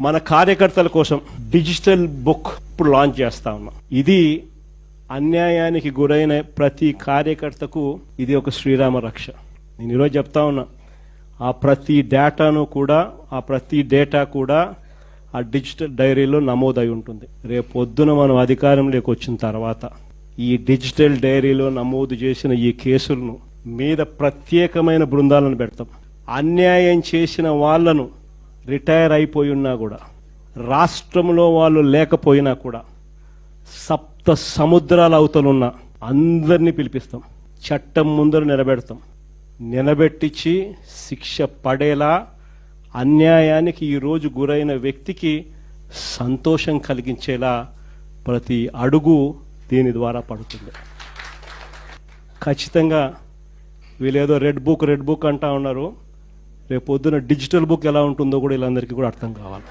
మన కార్యకర్తల కోసం డిజిటల్ బుక్ ఇప్పుడు లాంచ్ చేస్తా ఉన్నాం. ఇది అన్యాయానికి గురైన ప్రతి కార్యకర్తకు ఇది ఒక శ్రీరామ రక్ష. నేను ఈరోజు చెప్తా ఉన్నా, ఆ ప్రతి డేటా కూడా ఆ డిజిటల్ డైరీలో నమోదై ఉంటుంది. రేపు పొద్దున మనం అధికారంలోకి వచ్చిన తర్వాత ఈ డిజిటల్ డైరీలో నమోదు చేసిన ఈ కేసులను మీద ప్రత్యేకమైన బృందాలను పెడతాం. అన్యాయం చేసిన వాళ్లను రిటైర్ అయిపోయి ఉన్నా కూడా, రాష్ట్రంలో వాళ్ళు లేకపోయినా కూడా, సప్త సముద్రాల అవతలున్న అందరినీ పిలిపిస్తాం. చట్టం ముందర నిలబెట్టించి శిక్ష పడేలా అన్యాయానికి ఈరోజు గురైన వ్యక్తికి సంతోషం కలిగించేలా ప్రతి అడుగు దీని ద్వారా పడుతుంది. ఖచ్చితంగా వీళ్ళేదో రెడ్ బుక్ అంటా ఉన్నారు. రేపు పొద్దున డిజిటల్ బుక్ ఎలా ఉంటుందో కూడా వీళ్ళందరికీ కూడా అర్థం కావాలి.